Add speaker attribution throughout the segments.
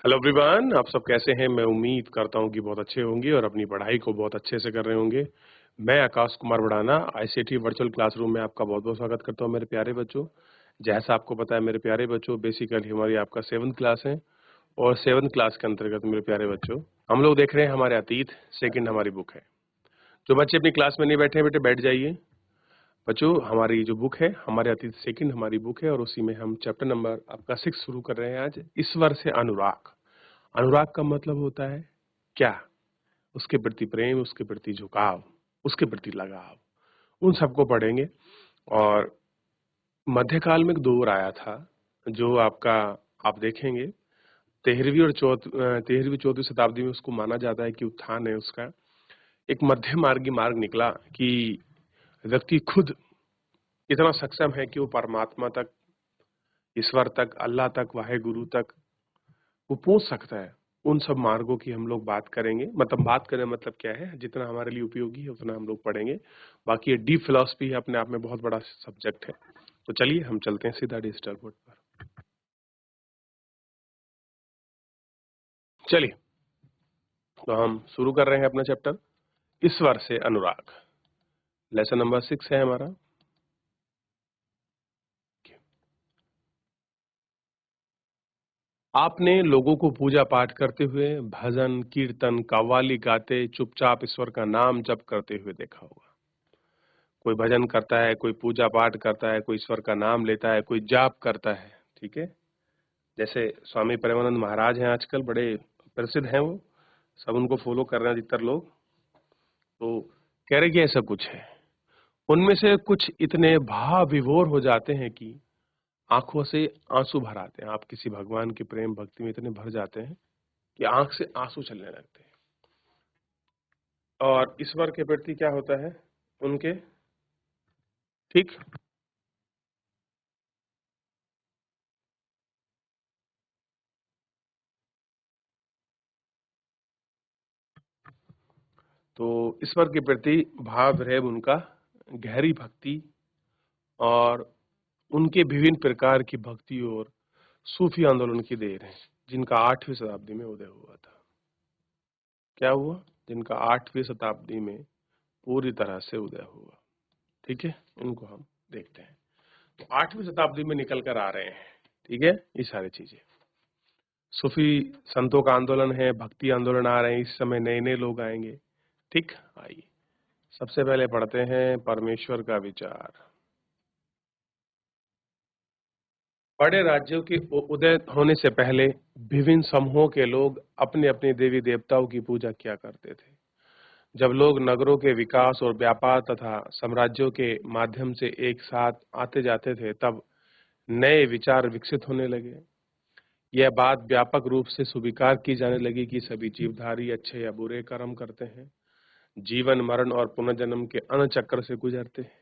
Speaker 1: Hello everyone, आप सब कैसे हैं? मैं उम्मीद करता हूं कि बहुत अच्छे होंगे और अपनी पढ़ाई को बहुत अच्छे से कर रहे होंगे। मैं Akash Kumar Budhana ICT virtual classroom में आपका बहुत-बहुत स्वागत करता हूं मेरे प्यारे बच्चों। जैसा आपको पता है मेरे प्यारे बच्चों, बेसिकली हमारी आपका 7th क्लास है और 7th क्लास के अंतर्गत मेरे प्यारे बच्चों, हम लोग देख रहे हैं हमारे अतीत, सेकंड हमारी बुक है। जो बच्चे अपनी क्लास में नहीं बैठे हैं बेटे बैठ जाइए। बच्चों, हमारी जो बुक है हमारे अतीत सेकंड हमारी बुक है और उसी में हम चैप्टर नंबर आपका 6 शुरू कर रहे हैं आज। ईश्वर से अनुराग। अनुराग का मतलब होता है क्या? उसके प्रति प्रेम, उसके प्रति झुकाव, उसके प्रति लगाव, उन सबको पढ़ेंगे। और मध्यकाल में एक दौर आया था जो आपका आप देखेंगे 13वीं 14वीं शताब्दी में उसको माना जाता है कि उत्थान है उसका। एक मध्य मार्गी मार्ग निकला कि व्यक्ति खुद इतना सक्षम है कि वो परमात्मा तक, ईश्वर तक, अल्लाह तक, वाहेगुरु तक वो पहुंच सकता है। उन सब मार्गों की हम लोग बात करेंगे। मतलब बात करें मतलब क्या है, जितना हमारे लिए उपयोगी है उतना हम लोग पढ़ेंगे। बाकी ये डीप फिलॉसफी है, अपने आप में बहुत बड़ा सब्जेक्ट है। तो चलिए हम चलते हैं सीधा डिजिटल बोर्ड पर। चलिए, तो हम शुरू कर रहे हैं अपना चैप्टर ईश्वर से अनुराग। लेसन नंबर 6 है हमारा। आपने लोगों को पूजा पाठ करते हुए भजन कीर्तन कव्वाली गाते चुपचाप ईश्वर का नाम जप करते हुए देखा होगा। कोई भजन करता है, कोई पूजा पाठ करता है, कोई ईश्वर का नाम लेता है, कोई जाप करता है। ठीक है, जैसे स्वामी प्रेमानंद महाराज हैं, आजकल बड़े प्रसिद्ध हैं वो, सब उनको फॉलो कर रहे हैं अधिकतर लोग। तो कह रहे कि ऐसा कुछ है, उनमें से कुछ इतने भाव विभोर हो जाते हैं कि आंखों से आंसू भर आते हैं। आप किसी भगवान की प्रेम भक्ति में इतने भर जाते हैं कि आंख से आंसू चलने लगते हैं। और ईश्वर के प्रति क्या होता है उनके? ठीक, तो ईश्वर के प्रति भाव है उनका गहरी भक्ति, और उनके विभिन्न प्रकार की भक्ति और सूफी आंदोलन की देर है, जिनका 8वीं शताब्दी में उदय हुआ था। क्या हुआ? जिनका 8वीं शताब्दी में पूरी तरह से उदय हुआ। ठीक है, इनको हम देखते हैं। तो 8वीं शताब्दी में निकल कर आ रहे हैं। ठीक है, ये सारी चीजें सूफी संतों का आंदोलन है, भक्ति आंदोलन आ रहे हैं, इस समय नए नए लोग आएंगे। ठीक, आइए सबसे पहले पढ़ते हैं परमेश्वर का विचार। बड़े राज्यों के उदय होने से पहले विभिन्न समूहों के लोग अपने अपने देवी देवताओं की पूजा किया करते थे। जब लोग नगरों के विकास और व्यापार तथा साम्राज्यों के माध्यम से एक साथ आते जाते थे, तब नए विचार विकसित होने लगे। यह बात व्यापक रूप से स्वीकार की जाने लगी कि सभी जीवधारी अच्छे या बुरे कर्म करते हैं, जीवन मरण और पुनर्जन्म के अनचक्र से गुजरते हैं।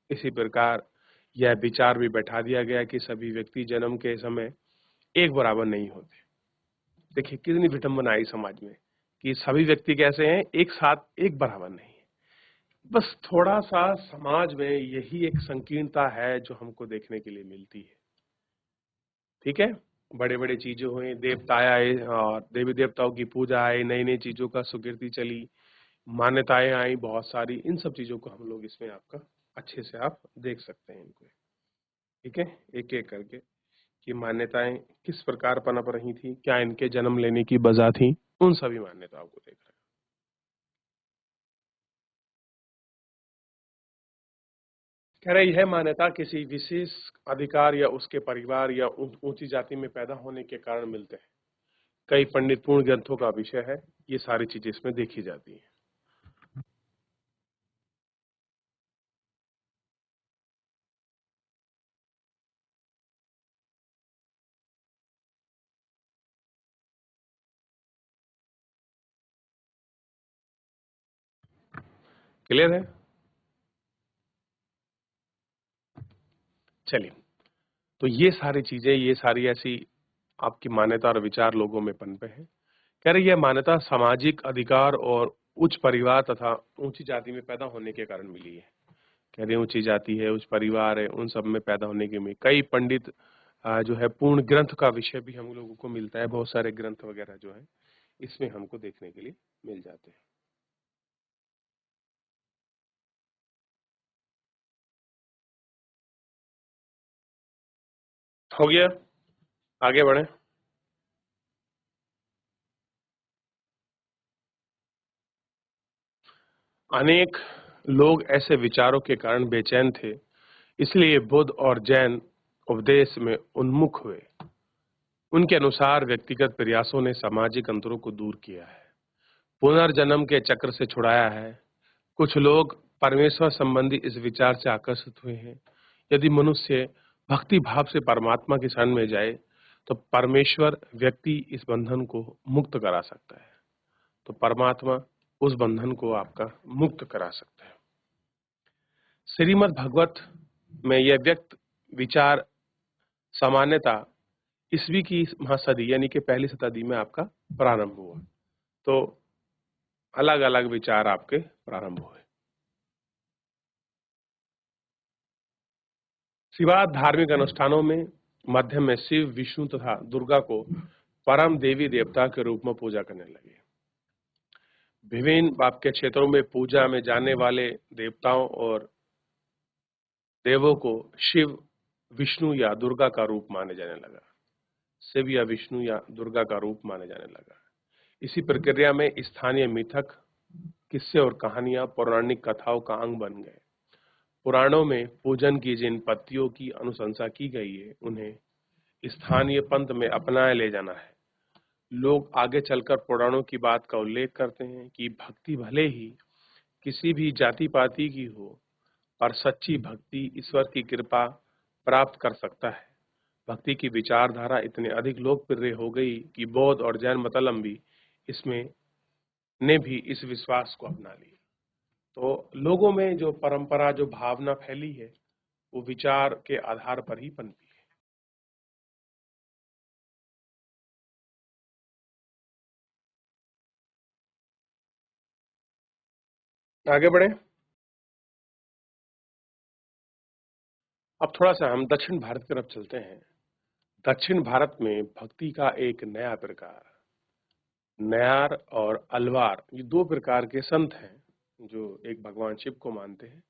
Speaker 1: इसी प्रकार यह विचार भी बैठा दिया गया कि सभी व्यक्ति जन्म के समय एक बराबर नहीं होते। देखिए कितनी विडंबना आई समाज में कि सभी व्यक्ति कैसे हैं, एक साथ एक बराबर नहीं है। बस थोड़ा सा समाज में यही एक संकीर्णता है जो हमको देखने के लिए मिलती है। ठीक है, बड़े बड़े चीजें हुई, देवता आए और देवी देवताओं की पूजा आई, नई नई चीजों का सुकीर्ति चली, मान्यताएं आई बहुत सारी। इन सब चीजों को हम लोग इसमें आपका अच्छे से आप देख सकते हैं इनको। ठीक है, एक एक करके कि मान्यताएं किस प्रकार पनप रही थी, क्या इनके जन्म लेने की वजह थी, उन सभी मान्यताओं को देख रहे हैं। कह रहे यह मान्यता किसी विशेष अधिकार या उसके परिवार या ऊंची जाति में पैदा होने के कारण मिलते हैं। कई पंडित पूर्ण ग्रंथों का विषय है, ये सारी चीजें इसमें देखी जाती हैं। क्लियर है? चलिए, तो ये सारी चीजें, ये सारी ऐसी आपकी मान्यता और विचार लोगों में पनपे हैं। कह रहे यह मान्यता सामाजिक अधिकार और उच्च परिवार तथा ऊंची जाति में पैदा होने के कारण मिली है। कह रहे ऊंची जाति है, उच्च परिवार है, उन सब में पैदा होने के में कई पंडित जो है पूर्ण ग्रंथ का विषय भी हम लोगों को मिलता है। बहुत सारे ग्रंथ वगैरह जो है इसमें हमको देखने के लिए मिल जाते हैं। हो गया, आगे बढ़े। अनेक लोग ऐसे विचारों के कारण बेचैन थे, इसलिए बुद्ध और जैन उपदेश में उन्मुख हुए। उनके अनुसार व्यक्तिगत प्रयासों ने सामाजिक अंतरों को दूर किया है, पुनर्जन्म के चक्र से छुड़ाया है। कुछ लोग परमेश्वर संबंधी इस विचार से आकर्षित हुए हैं। यदि मनुष्य भक्ति भाव से परमात्मा की शरण में जाए, तो परमेश्वर व्यक्ति इस बंधन को मुक्त करा सकता है। तो परमात्मा उस बंधन को आपका मुक्त करा सकता है। श्रीमद् भागवत में यह व्यक्त विचार सामान्यता ईस्वी की महासदी यानी कि पहली शताब्दी में आपका प्रारंभ हुआ। तो अलग अलग विचार आपके प्रारंभ हुए। शिवाद धार्मिक अनुष्ठानों में मध्य में शिव, विष्णु तथा दुर्गा को परम देवी देवता के रूप में पूजा करने लगे। विभिन्न आपके क्षेत्रों में पूजा में जाने वाले देवताओं और देवों को शिव, विष्णु या दुर्गा का रूप माने जाने लगा। शिव या विष्णु या दुर्गा का रूप माने जाने लगा। इसी प्रक्रिया में स्थानीय मिथक, किस्से और कहानियां पौराणिक कथाओं का अंग बन गए। पुराणों में पूजन की जिन पत्तियों की अनुशंसा की गई है, उन्हें स्थानीय पंथ में अपनाए ले जाना है। लोग आगे चलकर पुराणों की बात का उल्लेख करते हैं कि भक्ति भले ही किसी भी जाति पाति की हो, पर सच्ची भक्ति ईश्वर की कृपा प्राप्त कर सकता है। भक्ति की विचारधारा इतने अधिक लोकप्रिय हो गई कि बौद्ध और जैन मतलम्बी इसमें ने भी इस विश्वास को अपना लिया। तो लोगों में जो परंपरा, जो भावना फैली है, वो विचार के आधार पर ही पनपी है। आगे बढ़े। अब थोड़ा सा हम दक्षिण भारत की तरफ चलते हैं। दक्षिण भारत में भक्ति का एक नया प्रकार, नयार और अलवार, ये दो प्रकार के संत हैं जो एक भगवान शिव को मानते हैं।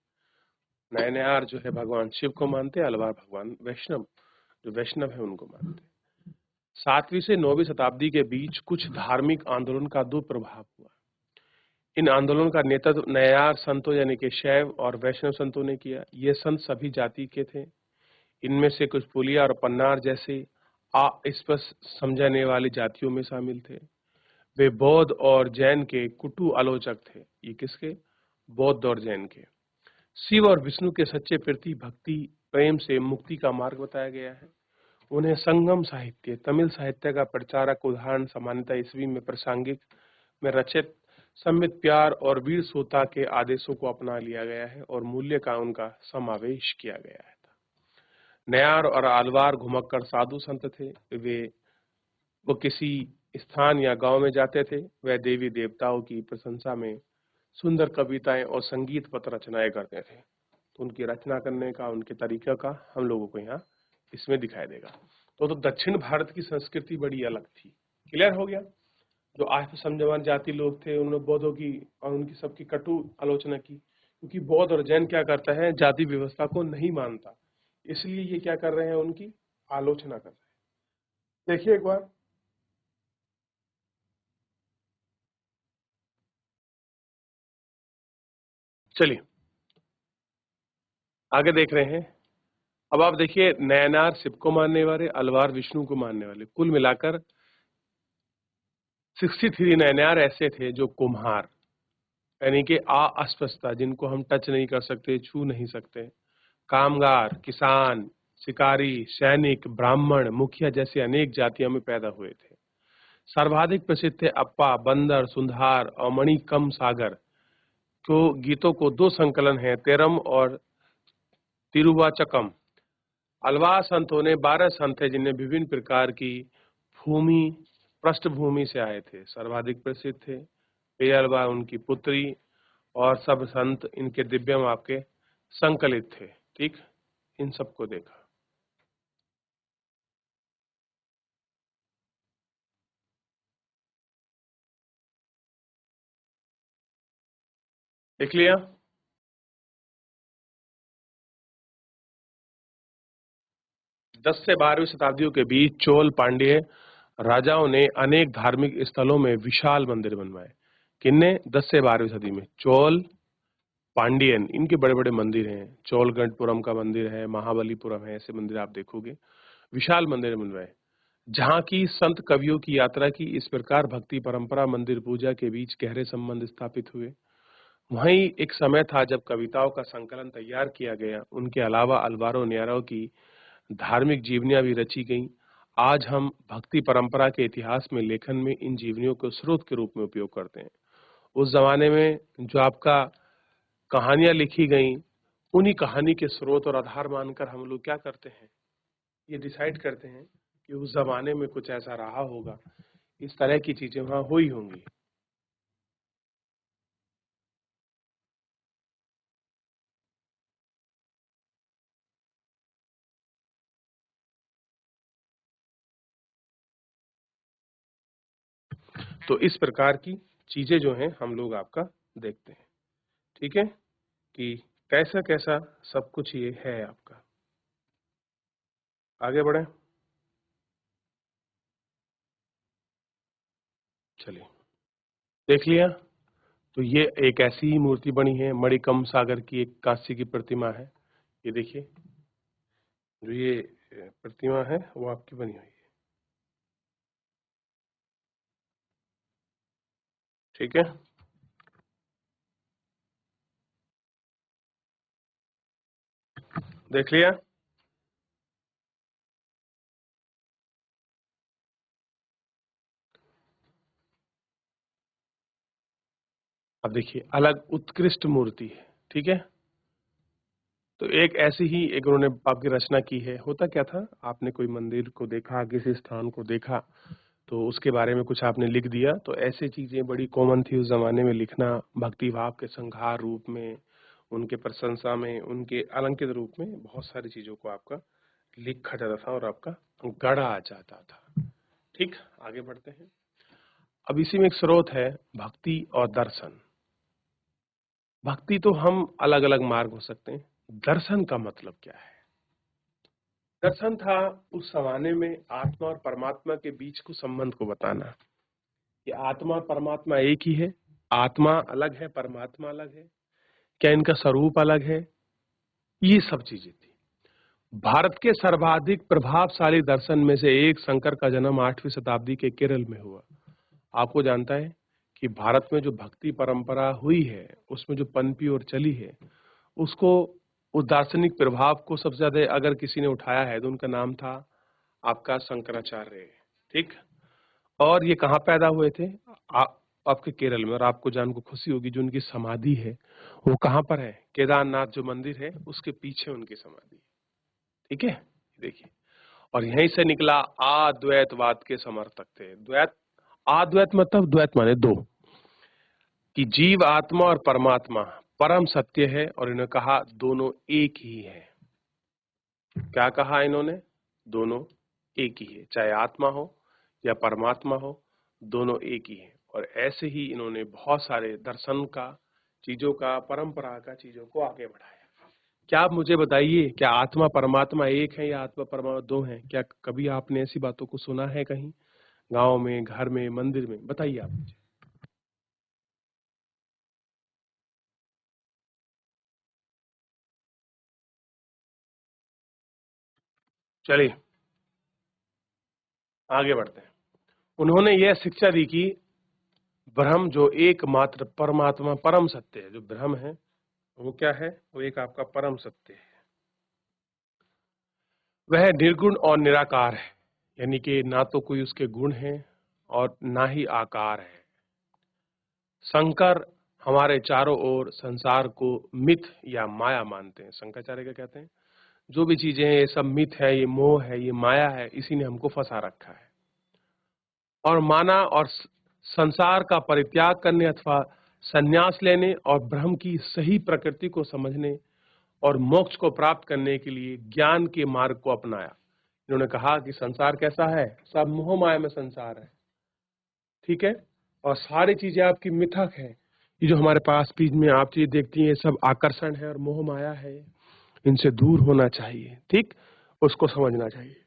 Speaker 1: नयनार जो है भगवान शिव को मानते हैं, अलवार भगवान वैष्णव, जो वैष्णव है उनको मानते हैं। 7वीं से 9वीं शताब्दी के बीच कुछ धार्मिक आंदोलन का दुष्प्रभाव हुआ। इन आंदोलन का नेतृत्व नयार संतों यानी कि शैव और वैष्णव संतों ने किया। ये संत सभी जाति के थे। इनमें से कुछ पुलिया और पन्नार जैसे अस्पष्ट समझाने वाली जातियों में शामिल थे। वे बौद्ध और जैन के कुटु आलोचक थे। ये किसके? बौद्ध और जैन के। शिव और विष्णु के सच्चे प्रति भक्ति प्रेम से मुक्ति का मार्ग बताया गया है। उन्हें संगम साहित्य, तमिल साहित्य का प्रचारक उदाहरण सामान्यतः ईस्वी में प्रासंगिक में रचित संबित प्यार और वीर सोता के आदेशों को अपना लिया गया है और मूल्य का उनका समावेश किया गया है। नयार और आलवार घुमक्कड़ साधु संत थे। वो किसी स्थान या गांव में जाते थे। वह देवी देवताओं की प्रशंसा में सुंदर कविताएं और संगीत पत्र रचनाएं करते थे। तो उनकी रचना करने का, उनके तरीके का हम लोगों को यहाँ इसमें दिखाई देगा। तो दक्षिण भारत की संस्कृति बड़ी अलग थी। क्लियर हो गया? जो आज समझवान जाति लोग थे, उन्होंने बौद्धों की और उनकी सबकी कटु आलोचना की, क्योंकि बौद्ध और जैन क्या करता है, जाति व्यवस्था को नहीं मानता। इसलिए ये क्या कर रहे हैं, उनकी आलोचना कर रहे हैं। देखिए एक बार, चलिए आगे देख रहे हैं। अब आप देखिए, नयनार शिव को मानने वाले, अलवार विष्णु को मानने वाले, कुल मिलाकर 63 नयनार ऐसे थे जो कुम्हार यानी कि अस्पष्टता, जिनको हम टच नहीं कर सकते, छू नहीं सकते, कामगार, किसान, शिकारी, सैनिक, ब्राह्मण, मुखिया जैसी अनेक जातियों में पैदा हुए थे। सर्वाधिक प्रसिद्ध थे अप्पा, बंदर, सुंधार और मणिकम सागर। तो गीतों को दो संकलन है, तेरम और तिरुवाचकम। अलवार संतों ने 12 संत थे जिन्हें विभिन्न प्रकार की भूमि, पृष्ठभूमि से आए थे। सर्वाधिक प्रसिद्ध थे पेयरबा, उनकी पुत्री, और सब संत इनके दिव्यम आपके संकलित थे। ठीक, इन सबको देखा। देख लिया। 10 से 12वीं शताब्दियों के बीच चोल पांड्य राजाओं ने अनेक धार्मिक स्थलों में विशाल मंदिर बनवाए। किनने? 10 से 12वीं सदी में चोल पांडियन, इनके बड़े बड़े मंदिर हैं। चोलगढ़पुरम का मंदिर है, महाबलीपुरम है, ऐसे मंदिर आप देखोगे। विशाल मंदिर बनवाए। जहाँ की संत कवियों की यात्रा की। इस प्रकार भक्ति परंपरा मंदिर पूजा के बीच गहरे संबंध स्थापित हुए। वहीं एक समय था जब कविताओं का संकलन तैयार किया गया। उनके अलावा अल्वारो न्यारो की धार्मिक जीवनियां भी रची गईं। आज हम भक्ति परंपरा के इतिहास में लेखन में इन जीवनियों को स्रोत के रूप में उपयोग करते हैं। उस जमाने में जो आपका कहानियां लिखी गईं, उन्हीं कहानी के स्रोत और आधार मानकर हम लोग क्या करते हैं, ये डिसाइड करते हैं कि उस जमाने में कुछ ऐसा रहा होगा, इस तरह की चीजें वहां हुई होंगी। तो इस प्रकार की चीजें जो हैं हम लोग आपका देखते हैं। ठीक है, कि कैसा कैसा सब कुछ ये है आपका। आगे बढ़े। चलिए, देख लिया। तो ये एक ऐसी ही मूर्ति बनी है, मणिकम सागर की एक कांस्य की प्रतिमा है। ये देखिए, जो ये प्रतिमा है वो आपकी बनी हुई है। ठीक है, देख लिया। अब देखिए, अलग उत्कृष्ट मूर्ति है। ठीक है, तो एक ऐसी ही एक उन्होंने आपकी रचना की है। होता क्या था, आपने कोई मंदिर को देखा, किसी स्थान को देखा, तो उसके बारे में कुछ आपने लिख दिया। तो ऐसी चीजें बड़ी कॉमन थी उस जमाने में लिखना, भक्ति भाव के संघार रूप में, उनके प्रशंसा में, उनके अलंकृत रूप में बहुत सारी चीजों को आपका लिखा जाता था और आपका गढ़ा जाता था। ठीक, आगे बढ़ते हैं। अब इसी में एक स्रोत है भक्ति और दर्शन। भक्ति तो हम अलग अलग मार्ग हो सकते हैं, दर्शन का मतलब क्या है? दर्शन था उस जमाने में आत्मा और परमात्मा के बीच को संबंध को बताना कि आत्मा और परमात्मा एक ही है, आत्मा अलग है, परमात्मा अलग है, क्या इनका स्वरूप अलग है, ये सब चीजें थी। भारत के सर्वाधिक प्रभावशाली दर्शन में से एक शंकर का जन्म 8वीं शताब्दी के केरल में हुआ। आपको जानता है कि भारत में जो भक्ति परंपरा हुई है, उसमें जो पनपी और चली है, उसको, उस दार्शनिक प्रभाव को सबसे ज्यादा अगर किसी ने उठाया है तो उनका नाम था आपका शंकराचार्य। ठीक, और ये कहाँ पैदा हुए थे? आपके केरल में। और आपको जान को खुशी होगी, जो उनकी समाधि है वो कहाँ पर है? केदारनाथ जो मंदिर है उसके पीछे उनकी समाधि है। ठीक है, देखिए, और यहीं से निकला अद्वैतवाद के समर्थक थे। द्वैत, अद्वैत मतलब द्वैत माने दो, कि जीव आत्मा और परमात्मा परम सत्य है, और इन्होंने कहा दोनों एक ही है। क्या कहा इन्होंने? दोनों एक ही है, चाहे आत्मा हो या परमात्मा हो, दोनों एक ही है। और ऐसे ही इन्होंने बहुत सारे दर्शन का, चीजों का, परंपरा का चीजों को आगे बढ़ाया। क्या आप मुझे बताइए, क्या आत्मा परमात्मा एक है या आत्मा परमात्मा दो हैं? क्या कभी आपने ऐसी बातों को सुना है कहीं, गांव में, घर में, मंदिर में? बताइए आप मुझे। चलिए, आगे बढ़ते हैं। उन्होंने यह शिक्षा दी कि ब्रह्म जो एकमात्र परमात्मा परम सत्य है, जो ब्रह्म है वो क्या है? वो एक आपका परम सत्य है। वह निर्गुण और निराकार है, यानी कि ना तो कोई उसके गुण है और ना ही आकार है। शंकर हमारे चारों ओर संसार को मिथ या माया मानते हैं। शंकराचार्य क्या कहते हैं? जो भी चीजें हैं ये सब मिथ है, ये मोह है, ये माया है, इसी ने हमको फंसा रखा है। और माना और संसार का परित्याग करने अथवा संन्यास लेने और ब्रह्म की सही प्रकृति को समझने और मोक्ष को प्राप्त करने के लिए ज्ञान के मार्ग को अपनाया। इन्होंने कहा कि संसार कैसा है? सब मोह माया में संसार है। ठीक है, और सारी चीजें आपकी मिथक है, ये जो हमारे पास बीच में आप चीज देखती हैं, ये सब आकर्षण है और मोह माया है, इनसे दूर होना चाहिए, ठीक? उसको समझना चाहिए।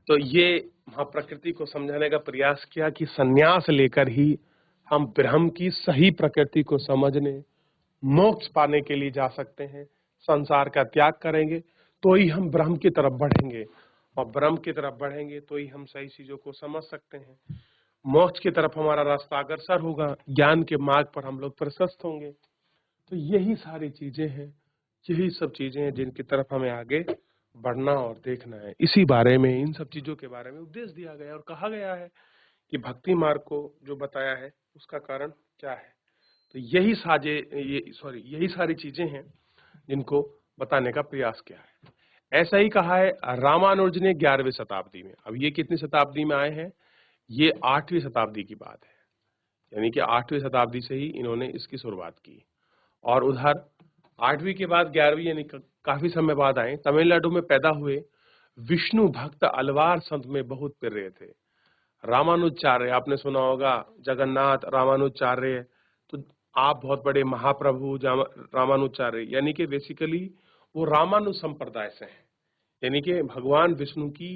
Speaker 1: तो ये वहाँ प्रकृति को समझाने का प्रयास किया कि संन्यास लेकर ही हम ब्रह्म की सही प्रकृति को समझने, मोक्ष पाने के लिए जा सकते हैं। संसार का त्याग करेंगे तो ही हम ब्रह्म की तरफ बढ़ेंगे, और ब्रह्म की तरफ बढ़ेंगे तो ही हम सही चीजों को समझ सकते हैं। मोक्ष की तरफ हमारा रास्ता अग्रसर होगा, ज्ञान के मार्ग पर हम लोग प्रशस्त होंगे। तो यही सारी चीजें हैं, यही सब चीजें हैं जिनकी तरफ हमें आगे बढ़ना और देखना है। इसी बारे में, इन सब चीजों के बारे में उपदेश दिया गया और कहा गया है कि भक्ति मार्ग को जो बताया है उसका कारण क्या है। तो यही सारी चीजें हैं जिनको बताने का प्रयास किया है। ऐसा ही कहा है रामानुज ने 11वीं शताब्दी में। अब ये कितनी शताब्दी में आए हैं? ये 8वीं शताब्दी की बात है, यानी कि 8वीं शताब्दी से ही इन्होंने इसकी शुरुआत की। और उधर 8वीं के बाद 11वीं, यानी काफी समय बाद आए। तमिलनाडु में पैदा हुए विष्णु भक्त अलवार संत में बहुत प्रिय थे। रामानुजाचार्य आपने सुना होगा, जगन्नाथ रामानुजाचार्य। तो आप बहुत बड़े महाप्रभु रामानुजाचार्य, यानी कि बेसिकली वो रामानुज संप्रदाय से हैं, यानी कि भगवान विष्णु की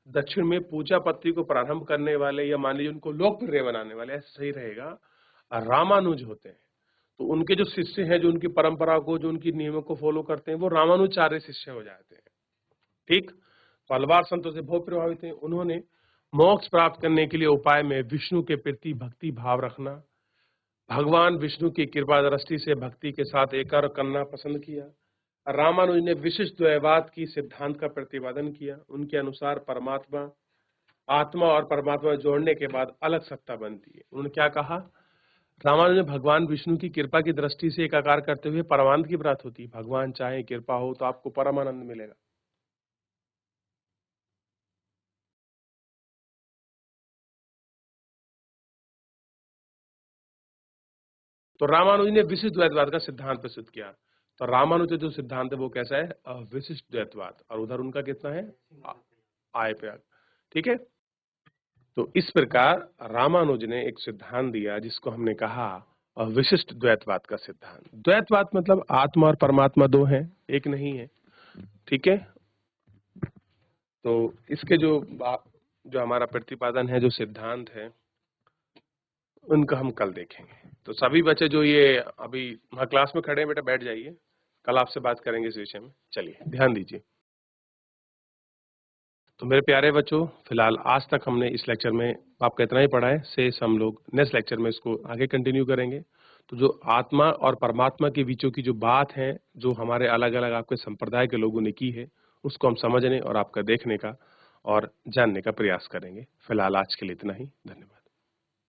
Speaker 1: दक्षिण में पूजा पद्धति को प्रारंभ करने वाले, या मान लीजिए उनको लोकप्रिय बनाने वाले, ऐसा सही रहेगा, रामानुज होते हैं। तो उनके जो शिष्य हैं, जो उनकी परंपरा को, जो उनकी नियमों को फॉलो करते हैं, वो रामानुजाचार्य शिष्य हो जाते हैं, ठीक? तो अलवार संतों से बहुत प्रभावित हैं। उन्होंने मोक्ष प्राप्त करने के लिए उपाय में विष्णु के प्रति भक्ति भाव रखना, भगवान विष्णु की कृपा दृष्टि से भक्ति के साथ एकाग्र करना पसंद किया। रामानुज ने विशिष्ट द्वैवाद की सिद्धांत का प्रतिपादन किया। उनके अनुसार परमात्मा, आत्मा और परमात्मा जोड़ने के बाद अलग सत्ता बनती है। उन्होंने क्या कहा? रामानुज ने भगवान विष्णु की कृपा की दृष्टि से एकाकार करते हुए परमानंद की प्राप्ति होती है। भगवान चाहे कृपा हो तो आपको परमानंद मिलेगा। तो रामानुज ने विशिष्ट द्वैतवाद का सिद्धांत प्रस्तुत किया। तो रामानुज जो सिद्धांत है वो कैसा है? विशिष्ट द्वैतवाद। और उधर उनका कितना है? आय प्रयाग, ठीक है। तो इस प्रकार रामानुज ने एक सिद्धांत दिया जिसको हमने कहा विशिष्ट द्वैतवाद का सिद्धांत। द्वैतवाद मतलब आत्मा और परमात्मा दो हैं, एक नहीं है, ठीक है। तो इसके जो हमारा प्रतिपादन है, जो सिद्धांत है, उनका हम कल देखेंगे। तो सभी बच्चे जो ये अभी वहाँ क्लास में खड़े हैं, बेटा बैठ जाइए, कल आपसे बात करेंगे इस विषय में। चलिए ध्यान दीजिए। तो मेरे प्यारे बच्चों, फिलहाल आज तक हमने इस लेक्चर में आपका इतना ही पढ़ा है। शेष हम लोग नेक्स्ट लेक्चर में इसको आगे कंटिन्यू करेंगे। तो जो आत्मा और परमात्मा के बीचों की जो बात है, जो हमारे अलग अलग आपके संप्रदाय के लोगों ने की है, उसको हम समझने और आपका देखने का और जानने का प्रयास करेंगे। फिलहाल आज के लिए इतना ही। धन्यवाद।